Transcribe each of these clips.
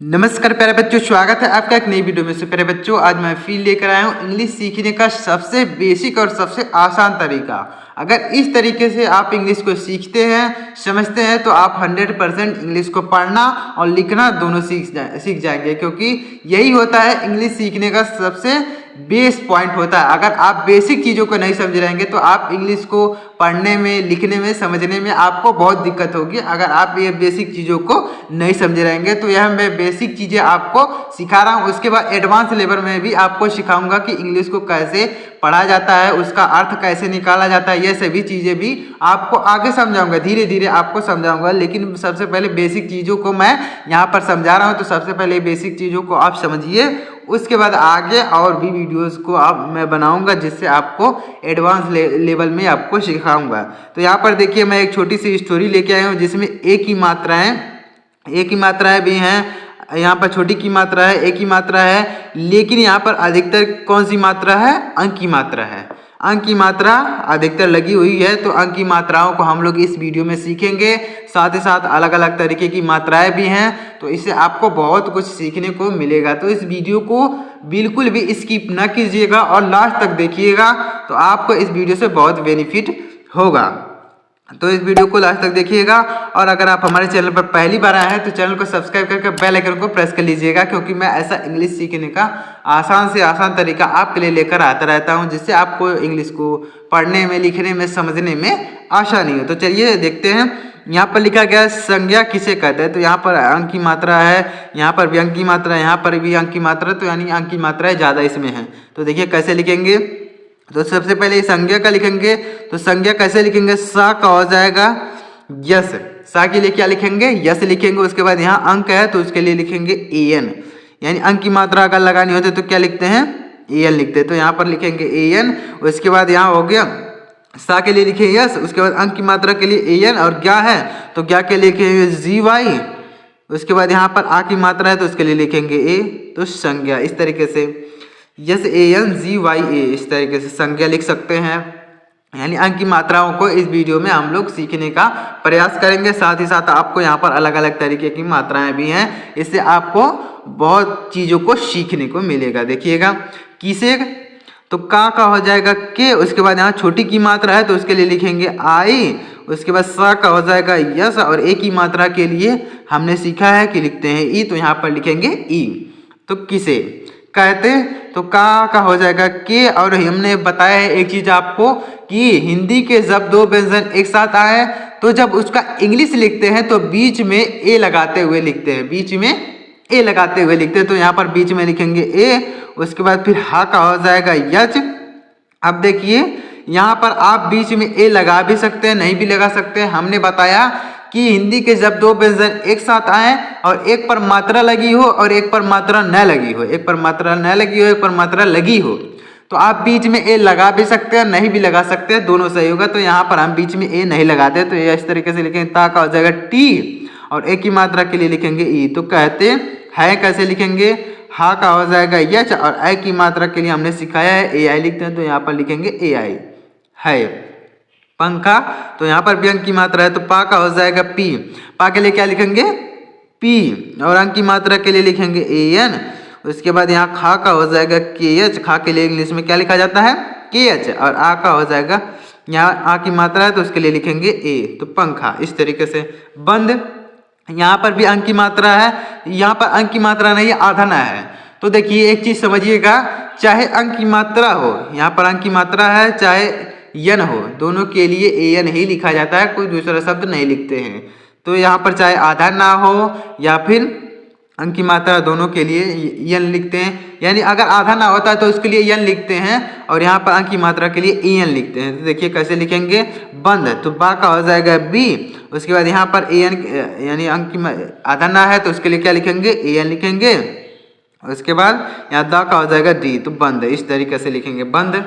नमस्कार प्यारे बच्चों, स्वागत है आपका एक नई वीडियो में। से प्यारे बच्चों, आज मैं फिर लेकर आया हूँ इंग्लिश सीखने का सबसे बेसिक और सबसे आसान तरीका। अगर इस तरीके से आप इंग्लिश को सीखते हैं, समझते हैं, तो आप 100% इंग्लिश को पढ़ना और लिखना दोनों सीख जाएंगे, क्योंकि यही होता है इंग्लिश सीखने का सबसे बेस पॉइंट होता है। अगर आप बेसिक चीज़ों को नहीं समझ रहेंगे तो आप इंग्लिश को पढ़ने में, लिखने में, समझने में आपको बहुत दिक्कत होगी। अगर आप ये बेसिक चीज़ों को नहीं समझ रहेंगे तो यह मैं बेसिक चीज़ें आपको सिखा रहा हूँ। उसके बाद एडवांस लेवल में भी आपको सिखाऊंगा कि इंग्लिश को कैसे पढ़ा जाता है, उसका अर्थ कैसे निकाला जाता है। ये सभी चीज़ें भी आपको आगे समझाऊंगा, धीरे धीरे आपको समझाऊंगा। लेकिन सबसे पहले बेसिक चीज़ों को मैं यहाँ पर समझा रहा हूँ, तो सबसे पहले बेसिक चीज़ों को आप समझिए। उसके बाद आगे और भी वीडियोस को मैं बनाऊंगा, जिससे आपको एडवांस लेवल में आपको सिखाऊंगा। तो यहाँ पर देखिए, मैं एक छोटी सी स्टोरी लेके आया हूँ जिसमें एक ही मात्राएं भी हैं। यहाँ पर छोटी की मात्रा है, एक ही मात्रा है, लेकिन यहाँ पर अधिकतर कौन सी मात्रा है? अंक की मात्रा है। अंक की मात्रा अधिकतर लगी हुई है। तो अंक की मात्राओं को हम लोग इस वीडियो में सीखेंगे। साथ ही साथ अलग अलग तरीके की मात्राएं भी हैं, तो इससे आपको बहुत कुछ सीखने को मिलेगा। तो इस वीडियो को बिल्कुल भी स्किप न कीजिएगा और लास्ट तक देखिएगा, तो आपको इस वीडियो से बहुत बेनिफिट होगा। तो इस वीडियो को लास्ट तक देखिएगा। और अगर आप हमारे चैनल पर पहली बार आए हैं तो चैनल को सब्सक्राइब करके बेल आइकन को प्रेस कर लीजिएगा, क्योंकि मैं ऐसा इंग्लिश सीखने का आसान से आसान तरीका आपके लिए लेकर आता रहता हूं, जिससे आपको इंग्लिश को पढ़ने में, लिखने में, समझने में आसानी हो। तो चलिए देखते हैं। यहाँ पर लिखा गया है संज्ञा किसे कहते हैं। तो यहाँ पर अंक की मात्रा है, यहाँ पर भी अंक की मात्रा है, यहाँ पर भी अंक की मात्रा, तो यानी अंक की मात्राएं ज़्यादा इसमें है। तो देखिए कैसे लिखेंगे। तो सबसे पहले संज्ञा का लिखेंगे। तो संज्ञा कैसे लिखेंगे? सा का हो जाएगा यस। सा के लिए क्या लिखेंगे? यस लिखेंगे। उसके बाद यहाँ अंक है तो उसके लिए लिखेंगे एन, यानी अंक की मात्रा अगर लगानी होती है तो क्या लिखते हैं? एन लिखते हैं। तो यहाँ पर लिखेंगे एन। उसके बाद यहाँ हो गया सा के लिए लिखे यस। उसके बाद अंक की मात्रा के लिए एन, और क्या है तो क्या के लिए लिखेंगे जी वाई। उसके बाद यहाँ पर आ की मात्रा है तो उसके लिए लिखेंगे ए। तो संज्ञा इस तरीके से yes A N G Y ए, इस तरीके से संज्ञा लिख सकते हैं। यानी अंक की मात्राओं को इस वीडियो में हम लोग सीखने का प्रयास करेंगे। साथ ही साथ आपको यहाँ पर अलग अलग तरीके की मात्राएं भी हैं, इससे आपको बहुत चीज़ों को सीखने को मिलेगा। देखिएगा किसे, तो का हो जाएगा के। उसके बाद यहाँ छोटी की मात्रा है तो उसके लिए लिखेंगे आई। उसके बाद सा का हो जाएगा यस, और एक ही मात्रा के लिए हमने सीखा है कि लिखते हैं ई, तो यहाँ पर लिखेंगे ई। तो किसे कहते, तो का हो जाएगा के। और हमने बताया है एक चीज आपको कि हिंदी के जब दो व्यंजन एक साथ आए तो जब उसका इंग्लिश लिखते हैं तो बीच में ए लगाते हुए लिखते हैं, बीच में ए लगाते हुए लिखते हैं। तो यहाँ पर बीच में लिखेंगे ए। उसके बाद फिर हा का हो जाएगा यच। अब देखिए यहाँ पर आप बीच में ए लगा भी सकते हैं, नहीं भी लगा सकते हैं। हमने बताया कि हिंदी के जब दो व्यंजन एक साथ आए और एक पर मात्रा लगी हो और एक पर मात्रा न लगी हो, एक पर मात्रा न लगी हो, एक पर मात्रा लगी हो, तो आप बीच में ए लगा भी सकते हैं, नहीं भी लगा सकते हैं, दोनों सही होगा। तो यहाँ पर हम बीच में ए नहीं लगाते, तो ये इस तरीके से लिखेंगे ता का हो जाएगा टी, और एक ही मात्रा के लिए लिखेंगे ई। तो कहते हैं कैसे लिखेंगे? हा का हो जाएगा यच, और आई की मात्रा के लिए हमने सिखाया है ए आई लिखते हैं, तो यहाँ पर लिखेंगे ए आई है। पंखा, तो यहाँ पर भी अंक की मात्रा है तो पा का हो जाएगा पी। पा के लिए क्या लिखेंगे? पी, और अंक की मात्रा के लिए लिखेंगे ए एन। उसके बाद यहाँ खा का हो जाएगा के एच। खा के लिए इंग्लिश में क्या लिखा जाता है? के एच। और आ का हो जाएगा, यहाँ आ की मात्रा है तो उसके लिए लिखेंगे ए। तो पंखा इस तरीके से। बंद, यहाँ पर भी अंक की मात्रा है, यहाँ पर अंक की मात्रा नहीं, आधा है। तो देखिए एक चीज समझिएगा, चाहे अंक की मात्रा हो, यहाँ पर अंक की मात्रा है, चाहे यन हो, दोनों के लिए ए एन ही लिखा जाता है, कोई दूसरा शब्द नहीं लिखते हैं। तो यहाँ पर चाहे आधा ना हो या फिर अंक की मात्रा, दोनों के लिए यन लिखते हैं। यानी अगर आधा ना होता है तो उसके लिए यन लिखते हैं, और यहाँ पर अंक की मात्रा के लिए ए एन लिखते हैं। तो देखिए कैसे लिखेंगे। बंद, तो बा का हो जाएगा बी। उसके बाद यहाँ पर ए एन, यानी अंक की आधा ना है तो उसके लिए क्या लिखेंगे? ए एन लिखेंगे। उसके बाद यहाँ दा का हो जाएगा डी। तो बंद इस तरीके से लिखेंगे। बंद।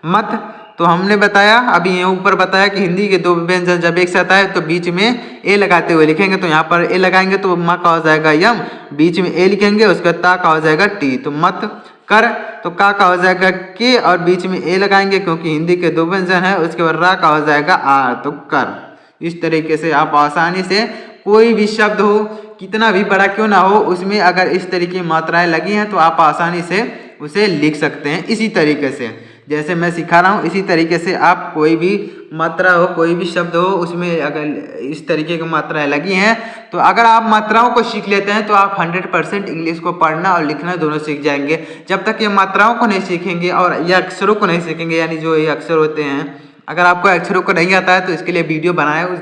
मत, तो हमने बताया अभी ये ऊपर बताया कि हिंदी के दो व्यंजन जब एक साथ आए तो बीच में ए लगाते हुए लिखेंगे। तो यहाँ पर ए लगाएंगे तो मा का हो जाएगा यम, बीच में ए लिखेंगे। उसके बाद ता का हो जाएगा टी। तो मत कर, तो का हो जाएगा के, और बीच में ए लगाएंगे क्योंकि हिंदी के दो व्यंजन है। उसके बाद रा का हो जाएगा आर, तो कर। इस तरीके से आप आसानी से कोई भी शब्द हो, कितना भी बड़ा क्यों ना हो, उसमें अगर इस तरीके की मात्राएं लगी हैं तो आप आसानी से उसे लिख सकते हैं। इसी तरीके से जैसे मैं सिखा रहा हूँ, इसी तरीके से आप कोई भी मात्रा हो, कोई भी शब्द हो, उसमें अगर इस तरीके की मात्राएं लगी हैं तो अगर आप मात्राओं को सीख लेते हैं तो आप 100% इंग्लिश को पढ़ना और लिखना दोनों सीख जाएंगे। जब तक ये मात्राओं को नहीं सीखेंगे और ये अक्षरों को नहीं सीखेंगे, यानी जो ये अक्षर होते हैं, अगर आपको अक्षरों को नहीं आता है तो इसके लिए वीडियो बनाया, उस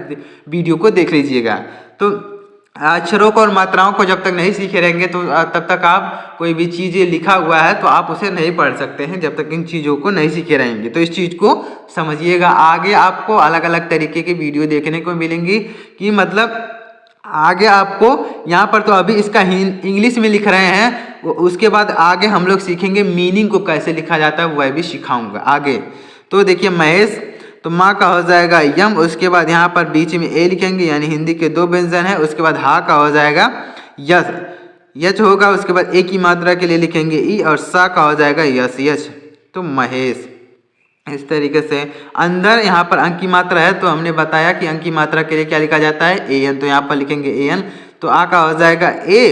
वीडियो को देख लीजिएगा। तो अक्षरों को और मात्राओं को जब तक नहीं सीखे रहेंगे तो तब तक आप कोई भी चीज़ लिखा हुआ है तो आप उसे नहीं पढ़ सकते हैं, जब तक इन चीज़ों को नहीं सीखे रहेंगे। तो इस चीज़ को समझिएगा। आगे आपको अलग अलग तरीके की वीडियो देखने को मिलेंगी कि मतलब आगे आपको यहाँ पर तो अभी इसका इंग्लिश में लिख रहे हैं, उसके बाद आगे हम लोग सीखेंगे मीनिंग को कैसे लिखा जाता है, वह भी सिखाऊंगा आगे। तो देखिए महेश, तो माँ का हो जाएगा यम, उसके बाद यहाँ पर बीच में ए लिखेंगे, यानी हिंदी के 2 व्यंजन है। उसके बाद हा का हो जाएगा यस, यच होगा। उसके बाद ए की मात्रा के लिए लिखेंगे ई, और सा का हो जाएगा यस यच, तो महेश। इस तरीके से अंदर यहाँ पर अंक की मात्रा है तो हमने बताया कि अंक की मात्रा के लिए क्या लिखा जाता है, ए एन, तो यहाँ पर लिखेंगे ए एन। तो आ का हो जाएगा ए,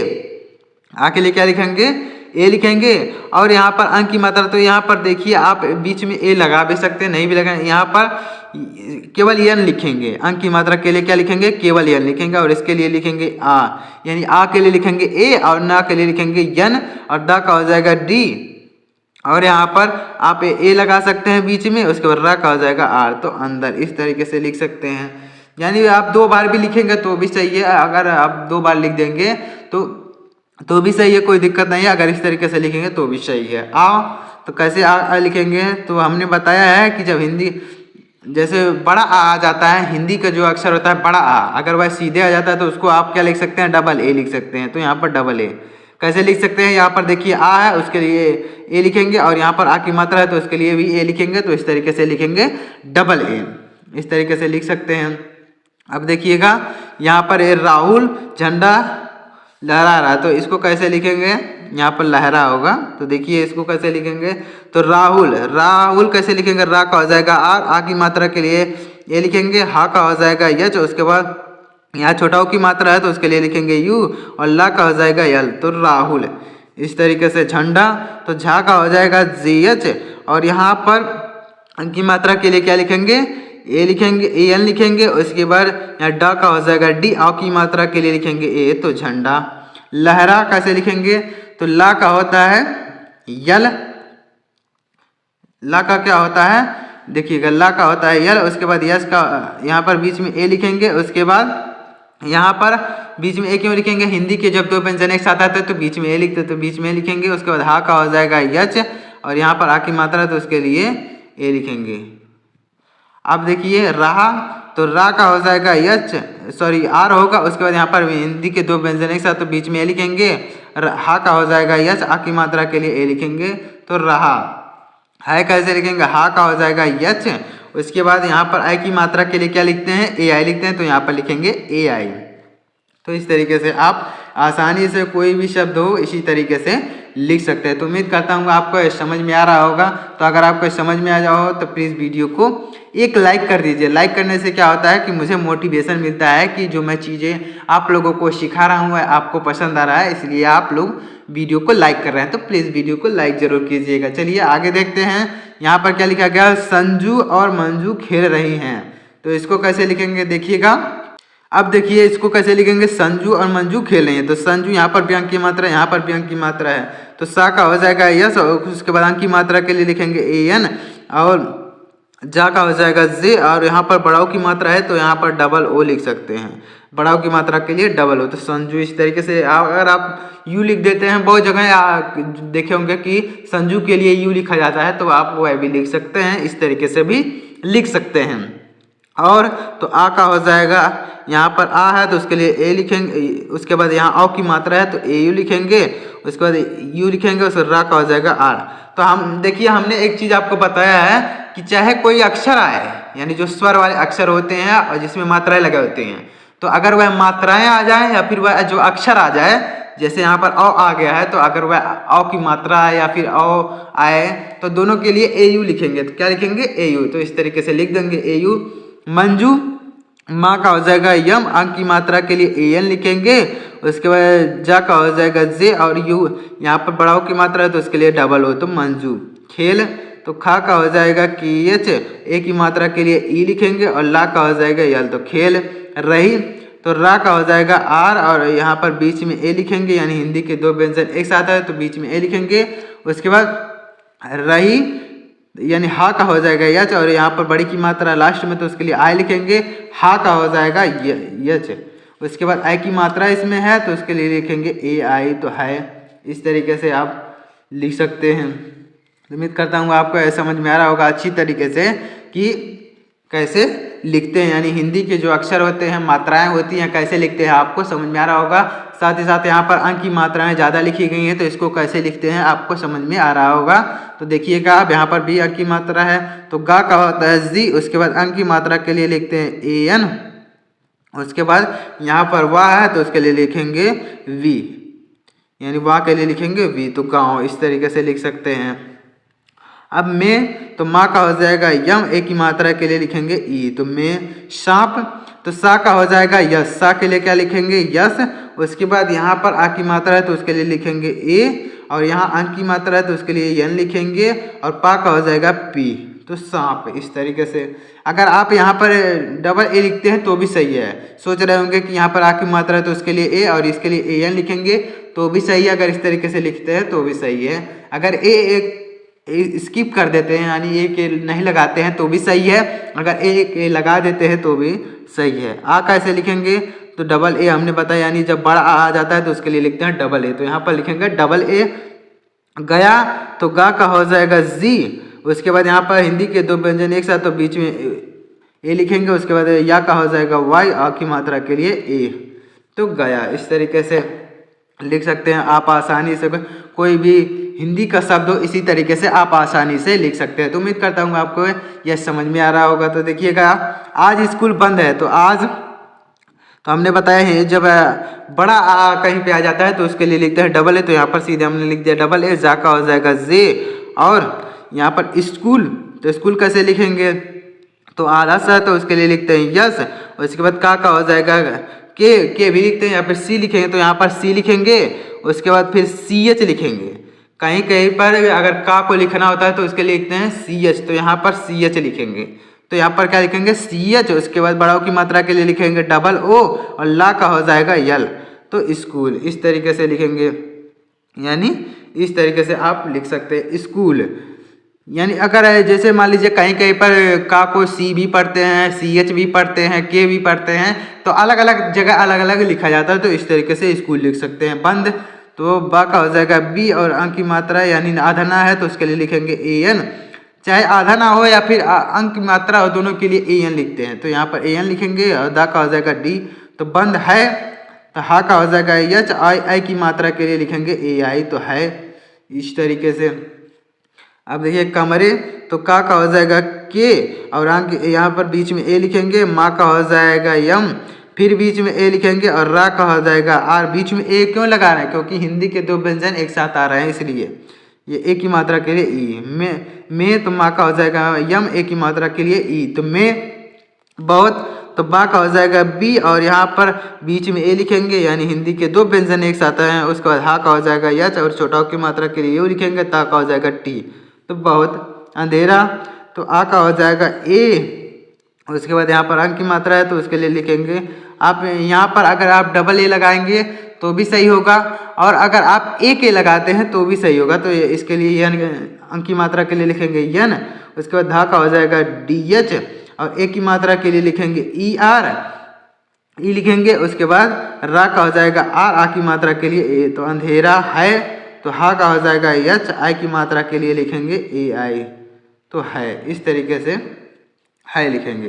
आ के लिए क्या लिखेंगे, ए लिखेंगे। और यहाँ पर अंक की मात्रा, तो यहाँ पर देखिए आप बीच में ए लगा भी सकते हैं, नहीं भी लगा, यहाँ पर केवल यन लिखेंगे। अंक की मात्रा के लिए क्या लिखेंगे, केवल यन लिखेंगे। और इसके लिए लिखेंगे आ, यानी आ के लिए लिखेंगे ए, और ना के लिए लिखेंगे यन, और दा का हो जाएगा डी। और यहाँ पर आप ए लगा सकते हैं बीच में, उसके बाद रा का हो जाएगा आर, तो अंदर। इस तरीके से लिख सकते हैं। यानी आप 2 बार भी लिखेंगे तो भी सही है, अगर आप 2 बार लिख देंगे तो भी सही है, कोई दिक्कत नहीं है। अगर इस तरीके से लिखेंगे तो भी सही है। आ, तो कैसे आ लिखेंगे, तो हमने बताया है कि जब हिंदी जैसे बड़ा आ जाता है, हिंदी का जो अक्षर होता है बड़ा आ, अगर वह सीधे आ जाता है तो उसको आप क्या लिख सकते हैं, डबल ए लिख सकते हैं। तो यहाँ पर डबल ए कैसे लिख सकते हैं, यहाँ पर देखिए आ है, उसके लिए ए लिखेंगे, और यहाँ पर आ की मात्रा है तो उसके लिए भी ए लिखेंगे। तो इस तरीके से लिखेंगे डबल ए, इस तरीके से लिख सकते हैं। अब देखिएगा यहाँ पर ए राहुल झंडा लहरा रहा है, तो इसको कैसे लिखेंगे, यहाँ पर लहरा होगा, तो देखिए इसको कैसे लिखेंगे, तो राहुल, राहुल कैसे लिखेंगे, रा का हो जाएगा आर, आ की मात्रा के लिए ए लिखेंगे, हा का हो जाएगा यच, उसके बाद यहाँ छोटा की मात्रा है तो उसके लिए लिखेंगे यू, और ला का हो जाएगा यल, तो राहुल। इस तरीके से झंडा, तो झा का हो जाएगा जी एच, और यहाँ पर अंक की मात्रा के लिए क्या लिखेंगे, ए लिखेंगे, ए एन लिखेंगे। उसके बाद यहाँ डा का हो जाएगा डी, आ की मात्रा के लिए लिखेंगे ए, तो झंडा। लहरा कैसे लिखेंगे, तो ला का होता है यल, ला का क्या होता है, देखिएगा ला का होता है यल। उसके बाद यस का यहाँ पर बीच में ए लिखेंगे। उसके बाद यहाँ पर बीच में ए क्यों लिखेंगे, हिंदी के जब 2 व्यंजन एक साथ आते हैं तो बीच में ए लिखते, तो बीच में लिखेंगे। उसके बाद हा का हो जाएगा यच, और यहाँ पर आ की मात्रा तो उसके लिए ए लिखेंगे। अब देखिए रहा, तो रा का हो जाएगा यच, सॉरी आर होगा। उसके बाद यहाँ पर हिंदी के 2 व्यंजन एक साथ तो बीच में ए लिखेंगे। हा का हो जाएगा यच, आ की मात्रा के लिए ए लिखेंगे, तो रहा। है कैसे लिखेंगे, हा का हो जाएगा यच। उसके बाद यहाँ पर आई की मात्रा के लिए क्या लिखते हैं, ए आई लिखते हैं, तो यहाँ पर लिखेंगे ए आई। तो इस तरीके से आप आसानी से कोई भी शब्द हो इसी तरीके से लिख सकते हैं। तो उम्मीद करता हूँ आपको समझ में आ रहा होगा। तो अगर आपको समझ में आ जाओ तो प्लीज़ वीडियो को एक लाइक कर दीजिए। लाइक करने से क्या होता है कि मुझे मोटिवेशन मिलता है कि जो मैं चीज़ें आप लोगों को सिखा रहा हूँ आपको पसंद आ रहा है, इसलिए आप लोग वीडियो को लाइक कर रहे हैं। तो प्लीज़ वीडियो को लाइक जरूर कीजिएगा। चलिए आगे देखते हैं। यहाँ पर क्या लिखा गया, संजू और मंजू खेल रही हैं। तो इसको कैसे लिखेंगे देखिएगा। अब देखिए इसको कैसे लिखेंगे, संजू और मंजू खेल रही हैं। तो संजू यहाँ पर भी अंक की मात्रा है, यहाँ पर भी अंक की मात्रा है, तो सा का हो जाएगा यस। और उसके बाद अंक की मात्रा के लिए लिखेंगे ए एन, और जा का हो जाएगा जे। और यहाँ पर बड़ाओ की मात्रा है तो यहाँ पर डबल ओ लिख सकते हैं, बड़ाओ की मात्रा के लिए डबल ओ। तो संजू इस तरीके से, अगर आप यू लिख देते हैं, बहुत जगह देखे होंगे कि संजू के लिए यू लिखा जाता है, तो आप वह भी लिख सकते हैं, इस तरीके से भी लिख सकते हैं। और तो आ का हो जाएगा, यहाँ पर आ है तो उसके लिए ए लिखेंगे। उसके बाद यहाँ औ की मात्रा है तो ए यू लिखेंगे। उसके बाद यू लिखेंगे, उसके रा का हो जाएगा आर। तो हम देखिए हमने एक चीज़ आपको बताया है कि चाहे कोई अक्षर आए, यानी जो स्वर वाले अक्षर होते हैं और जिसमें मात्राएं लगे होते हैं, तो अगर वह मात्राएं आ जाए या फिर वह जो अक्षर आ जाए, जैसे यहाँ पर औ आ गया है, तो अगर वह औ की मात्रा आए या फिर औ आए तो दोनों के लिए ए यू लिखेंगे। तो क्या लिखेंगे, ए यू। तो इस तरीके से लिख देंगे ए यू। मंजू, माँ का हो जाएगा यम, अंक की मात्रा के लिए एन लिखेंगे। उसके बाद जा का हो जाएगा जे, और यू यहाँ पर बड़ाओ की मात्रा है तो उसके लिए डबल हो तो मंजू। खेल तो खा का हो जाएगा की एच, ए की मात्रा के लिए ई लिखेंगे, और ला का हो जाएगा यल तो खेल। रही तो रा का हो जाएगा आर, और यहाँ पर बीच में ए लिखेंगे, यानी हिंदी के दो व्यंजन एक साथ है तो बीच में ए लिखेंगे। उसके बाद रही यानी हा का हो जाएगा यच, और यहाँ पर बड़ी की मात्रा लास्ट में तो उसके लिए आई लिखेंगे। हा का हो जाएगा यच। उसके बाद आई की मात्रा इसमें है तो उसके लिए लिखेंगे ए आई तो है। इस तरीके से आप लिख सकते हैं। उम्मीद करता हूँ आपको ऐसा समझ में आ रहा होगा अच्छी तरीके से कि कैसे लिखते हैं, यानी हिंदी के जो अक्षर होते हैं, मात्राएं होती हैं, कैसे लिखते हैं आपको समझ में आ रहा होगा। साथ ही साथ यहाँ पर अंक की मात्राएं ज़्यादा लिखी गई हैं तो इसको कैसे लिखते हैं आपको समझ में आ रहा होगा। तो देखिएगा आप यहाँ पर भी अंक की मात्रा है तो गा का होता है जी। उसके बाद अंक की मात्रा के लिए लिखते हैं ए एन। उसके बाद यहाँ पर वाह है तो उसके लिए लिखेंगे वी, यानी वाह के लिए लिखेंगे वी तो गाँव। इस तरीके से लिख सकते हैं। अब में तो माँ का हो जाएगा यम, ए की मात्रा के लिए लिखेंगे ई तो में। सांप तो सा का हो जाएगा यस, सा के लिए क्या लिखेंगे यस। उसके बाद यहाँ पर आ की मात्रा है तो उसके लिए लिखेंगे ए, और यहाँ अंक की मात्रा है तो उसके लिए एन लिखेंगे, और पा का हो जाएगा पी तो सांप। इस तरीके से अगर आप यहाँ पर डबल ए लिखते हैं तो भी सही है। सोच रहे होंगे कि यहाँ पर आ की मात्रा है तो उसके लिए ए और इसके लिए ए एन लिखेंगे तो भी सही है। अगर इस तरीके से लिखते हैं तो भी सही है। अगर ए स्किप कर देते हैं यानी ए के नहीं लगाते हैं तो भी सही है। अगर ए लगा देते हैं तो भी सही है। आ कैसे लिखेंगे तो डबल ए हमने बताया, यानी जब बड़ा आ जाता है तो उसके लिए लिखते हैं डबल ए, तो यहाँ पर लिखेंगे डबल ए। गया तो गा का हो जाएगा जी। उसके बाद यहाँ पर हिंदी के दो व्यंजन एक साथ तो बीच में ए लिखेंगे। उसके बाद या का हो जाएगा वाई, आ की मात्रा के लिए ए तो गया। इस तरीके से लिख सकते हैं आप आसानी से। कोई भी हिंदी का शब्द हो इसी तरीके से आप आसानी से लिख सकते हैं। तो उम्मीद करता हूँ आपको यह समझ में आ रहा होगा। तो देखिएगा आज स्कूल बंद है तो आज तो हमने बताया है जब बड़ा आ कहीं पे आ जाता है तो उसके लिए लिखते हैं डबल ए, तो यहाँ पर सीधे हमने लिख दिया डबल ए। जा का हो जाएगा जे, और यहाँ पर स्कूल तो स्कूल कैसे लिखेंगे तो आधा सा तो उसके लिए लिखते हैं यस। उसके बाद का हो जाएगा के भी लिखते हैं, यहाँ पर सी लिखेंगे तो यहाँ पर सी लिखेंगे। उसके बाद फिर सी एच लिखेंगे। कहीं कहीं पर अगर का को लिखना होता है तो उसके लिए लिखते हैं सी एच, तो यहाँ पर सी एच लिखेंगे। तो यहाँ पर क्या लिखेंगे सी एच। उसके बाद बड़ाओं की मात्रा के लिए लिखेंगे डबल ओ, और ला का हो जाएगा यल तो स्कूल। इस तरीके से लिखेंगे, यानी इस तरीके से आप लिख सकते हैं स्कूल। यानी अगर जैसे मान लीजिए कहीं कहीं पर का को सी भी पढ़ते हैं, सी एच भी पढ़ते हैं, के भी पढ़ते हैं, तो अलग अलग जगह अलग अलग लिखा जाता है। तो इस तरीके से स्कूल लिख सकते हैं। बंद तो बा का हो जाएगा बी, और अंक की मात्रा यानी आधा ना है तो उसके लिए लिखेंगे ए एन। चाहे आधा ना हो या फिर अंक की मात्रा हो, दोनों के लिए ए एन लिखते हैं। तो यहाँ पर ए एन लिखेंगे, और दा का हो जाएगा डी तो बंद है। तो हा का हो जाएगा एच, आई की मात्रा के लिए लिखेंगे ए आई तो है। इस तरीके से अब देखिए कमरे तो का हो जाएगा के, और अंक यहाँ पर बीच में ए लिखेंगे। माँ का हो जाएगा यम, फिर बीच में ए लिखेंगे, और रा का हो जाएगा आर। बीच में ए क्यों लगा रहे हैं क्योंकि हिंदी के दो व्यंजन एक साथ आ रहे हैं इसलिए ये ए की मात्रा के लिए ई। में तो माँ का हो जाएगा यम, ए की मात्रा के लिए ई तो में। बहुत तो बा का हो जाएगा बी, और यहाँ पर बीच में ए लिखेंगे, यानी हिंदी के दो व्यंजन एक साथ हैं। उसके बाद हा का हो जाएगा यच, और छोटाओं की मात्रा के लिए यू लिखेंगे। ता का हो जाएगा टी तो बहुत। अंधेरा तो आ का हो जाएगा ए। उसके बाद यहाँ पर अंक की मात्रा है तो उसके लिए लिखेंगे आप। यहाँ पर अगर आप डबल ए लगाएंगे तो भी सही होगा, और अगर आप ए के लगाते हैं तो भी सही होगा। तो इसके लिए यन अंक की मात्रा के लिए लिखेंगे यन। उसके बाद धा का हो जाएगा डी एच, और ए की मात्रा के लिए लिखेंगे ई आर, ई लिखेंगे। उसके बाद रा का हो जाएगा आर, आ की मात्रा के लिए ए तो अंधेरा है। तो हा का हो जाएगा एच, आई की मात्रा के लिए लिखेंगे ए आई तो है। इस तरीके से है लिखेंगे।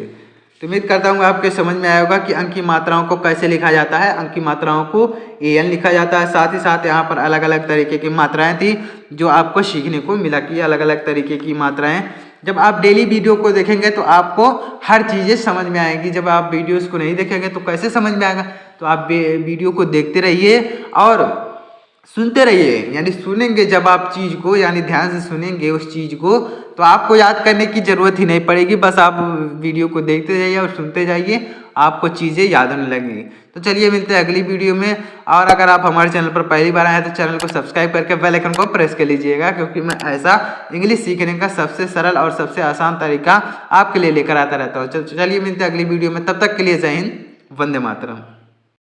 तो उम्मीद करता हूँ आपके समझ में आया होगा कि अंक की मात्राओं को कैसे लिखा जाता है। अंक की मात्राओं को ए एन लिखा जाता है। साथ ही साथ यहाँ पर अलग अलग तरीके की मात्राएं थी जो आपको सीखने को मिला कि अलग अलग तरीके की मात्राएं। जब आप डेली वीडियो को देखेंगे तो आपको हर चीज़ें समझ में आएगी। जब आप वीडियोस को नहीं देखेंगे तो कैसे समझ में आएगा। तो आप वीडियो को देखते रहिए और सुनते रहिए, यानी सुनेंगे जब आप चीज़ को, यानी ध्यान से सुनेंगे उस चीज़ को, तो आपको याद करने की ज़रूरत ही नहीं पड़ेगी। बस आप वीडियो को देखते जाइए और सुनते जाइए आपको चीज़ें याद होने लगेंगी। तो चलिए मिलते हैं अगली वीडियो में। और अगर आप हमारे चैनल पर पहली बार आए हैं तो चैनल को सब्सक्राइब करके बेल आइकन को प्रेस कर लीजिएगा, क्योंकि मैं ऐसा इंग्लिश सीखने का सबसे सरल और सबसे आसान तरीका आपके लिए लेकर आता रहता हूँ। चलिए मिलते हैं अगली वीडियो में, तब तक के लिए जय हिंद, वंदे मातरम।